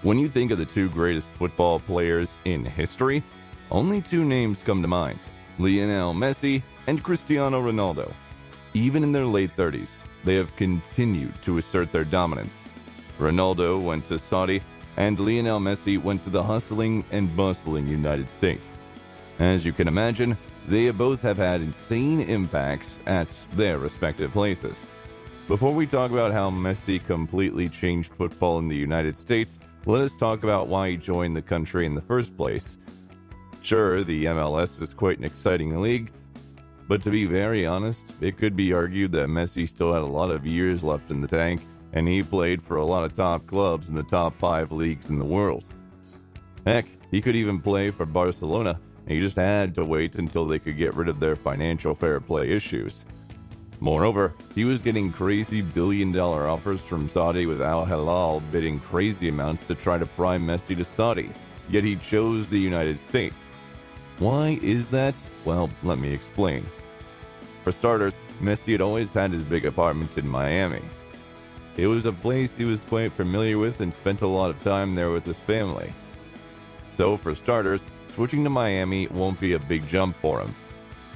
When you think of the two greatest football players in history, only two names come to mind: Lionel Messi and Cristiano Ronaldo. Even in their late 30s, they have continued to assert their dominance. Ronaldo went to Saudi, and Lionel Messi went to the hustling and bustling United States. As you can imagine, they both have had insane impacts at their respective places. Before we talk about how Messi completely changed football in the United States, let us talk about why he joined the country in the first place. Sure, the MLS is quite an exciting league, but to be very honest, it could be argued that Messi still had a lot of years left in the tank, and he played for a lot of top clubs in the top 5 leagues in the world. Heck, he could even play for Barcelona, and he just had to wait until they could get rid of their financial fair play issues. Moreover, he was getting crazy billion-dollar offers from Saudi, with Al Hilal bidding crazy amounts to try to pry Messi to Saudi, yet he chose the United States. Why is that? Well, let me explain. For starters, Messi had always had his big apartment in Miami. It was a place he was quite familiar with and spent a lot of time there with his family. So for starters, switching to Miami won't be a big jump for him.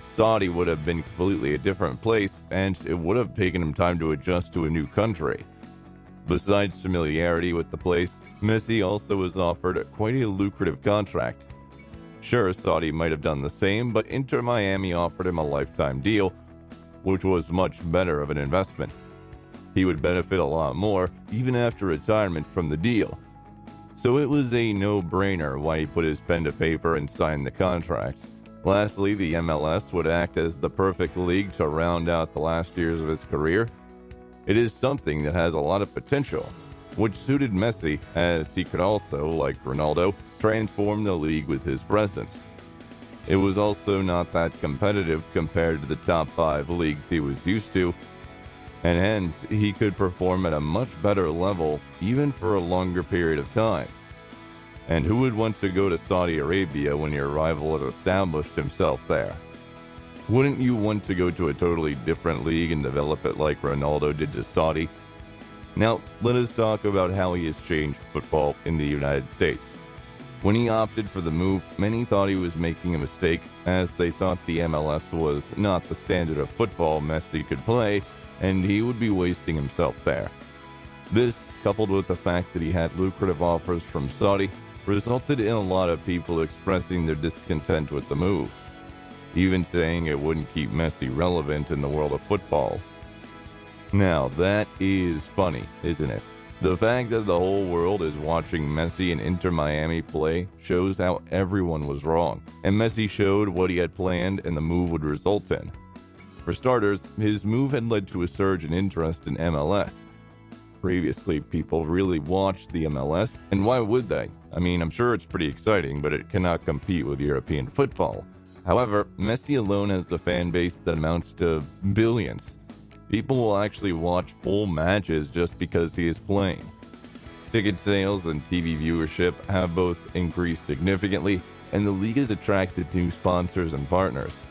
Saudi would have been completely a different place, and it would have taken him time to adjust to a new country. Besides familiarity with the place, Messi also was offered quite a lucrative contract. Sure, Saudi might have done the same, but Inter Miami offered him a lifetime deal, which was much better of an investment. He would benefit a lot more, even after retirement from the deal. So it was a no-brainer why he put his pen to paper and signed the contract. Lastly, the MLS would act as the perfect league to round out the last years of his career. It is something that has a lot of potential, which suited Messi, as he could also, like Ronaldo, transform the league with his presence. It was also not that competitive compared to the top 5 leagues he was used to, and hence he could perform at a much better level even for a longer period of time. And who would want to go to Saudi Arabia when your rival has established himself there? Wouldn't you want to go to a totally different league and develop it like Ronaldo did to Saudi? Now, let us talk about how he has changed football in the United States. When he opted for the move, many thought he was making a mistake, as they thought the MLS was not the standard of football Messi could play, and he would be wasting himself there. This, coupled with the fact that he had lucrative offers from Saudi, resulted in a lot of people expressing their discontent with the move, even saying it wouldn't keep Messi relevant in the world of football. Now, that is funny, isn't it? The fact that the whole world is watching Messi and Inter Miami play shows how everyone was wrong, and Messi showed what he had planned and the move would result in. For starters, his move had led to a surge in interest in MLS. Previously, people really watched the MLS, and why would they? I mean, I'm sure it's pretty exciting, but it cannot compete with European football. However, Messi alone has a fan base that amounts to billions. People will actually watch full matches just because he is playing. Ticket sales and TV viewership have both increased significantly, and the league has attracted new sponsors and partners.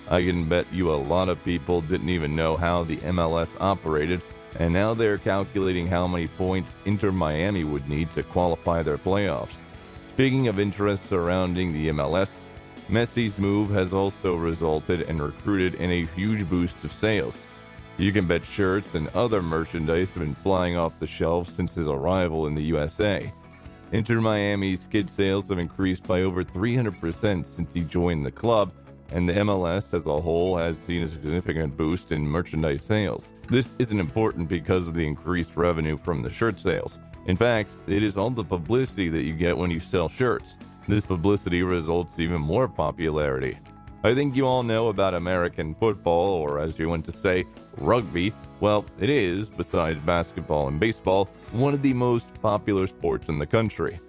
I can bet you a lot of people didn't even know how the MLS operated, and now they're calculating how many points Inter Miami would need to qualify their playoffs. Speaking of interest surrounding the MLS, Messi's move has also resulted and recruited in a huge boost of sales. You can bet shirts and other merchandise have been flying off the shelves since his arrival in the USA. Inter Miami's kit sales have increased by over 300% since he joined the club, and the MLS as a whole has seen a significant boost in merchandise sales. This isn't important because of the increased revenue from the shirt sales. In fact, it is all the publicity that you get when you sell shirts. This publicity results in even more popularity. I think you all know about American football, or as you want to say, rugby. Well, it is, besides basketball and baseball, one of the most popular sports in the country.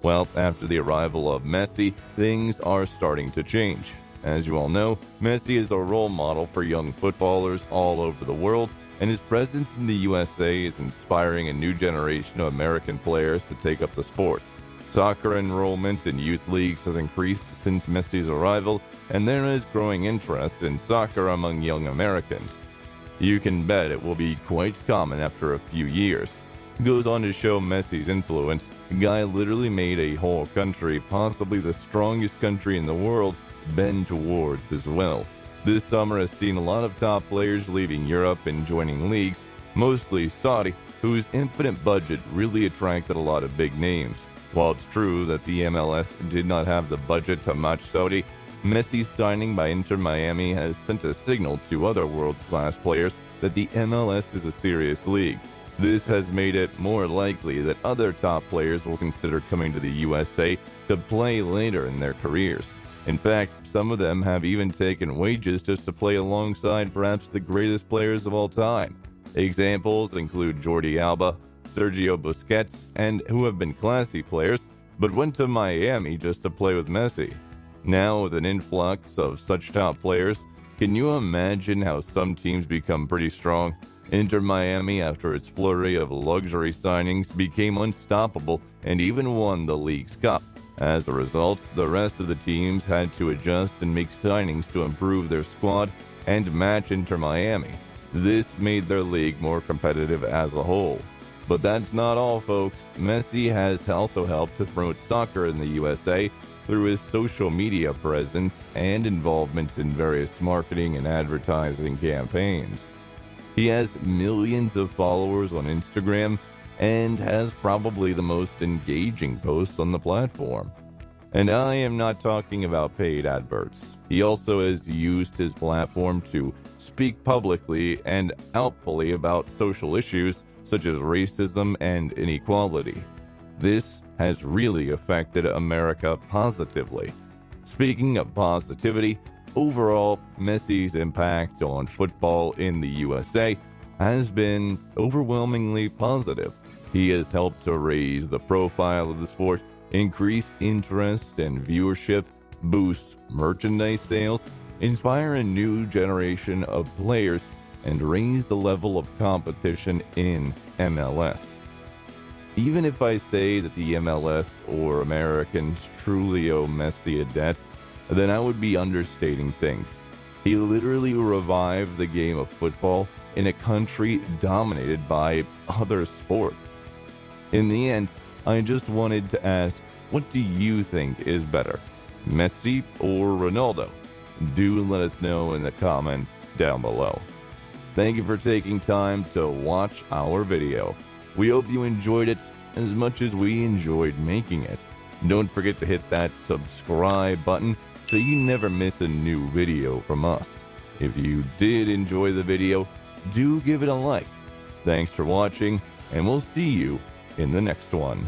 Well, after the arrival of Messi, things are starting to change. As you all know, Messi is a role model for young footballers all over the world, and his presence in the USA is inspiring a new generation of American players to take up the sport. Soccer enrollment in youth leagues has increased since Messi's arrival, and there is growing interest in soccer among young Americans. You can bet it will be quite common after a few years. Goes on to show Messi's influence. The guy literally made a whole country, possibly the strongest country in the world, bend towards his will. This summer has seen a lot of top players leaving Europe and joining leagues, mostly Saudi, whose infinite budget really attracted a lot of big names. While it's true that the MLS did not have the budget to match Saudi, Messi's signing by Inter Miami has sent a signal to other world-class players that the MLS is a serious league. This has made it more likely that other top players will consider coming to the USA to play later in their careers. In fact, some of them have even taken wages just to play alongside perhaps the greatest players of all time. Examples include Jordi Alba, Sergio Busquets, and who have been classy players, but went to Miami just to play with Messi. Now, with an influx of such top players, can you imagine how some teams become pretty strong? Inter Miami, after its flurry of luxury signings, became unstoppable and even won the League's Cup. As a result, the rest of the teams had to adjust and make signings to improve their squad and match Inter Miami. This made their league more competitive as a whole. But that's not all, folks. Messi has also helped to promote soccer in the USA through his social media presence and involvement in various marketing and advertising campaigns. He has millions of followers on Instagram and has probably the most engaging posts on the platform. And I am not talking about paid adverts. He also has used his platform to speak publicly and outfully about social issues such as racism and inequality. This has really affected America positively. Speaking of positivity, overall, Messi's impact on football in the USA has been overwhelmingly positive. He has helped to raise the profile of the sport, increase interest and viewership, boost merchandise sales, inspire a new generation of players, and raise the level of competition in MLS. Even if I say that the MLS or Americans truly owe Messi a debt, then I would be understating things. He literally revived the game of football in a country dominated by other sports. In the end, I just wanted to ask, what do you think is better, Messi or Ronaldo? Do let us know in the comments down below. Thank you for taking time to watch our video. We hope you enjoyed it as much as we enjoyed making it. Don't forget to hit that subscribe button so you never miss a new video from us. If you did enjoy the video, do give it a like. Thanks for watching, and we'll see you in the next one.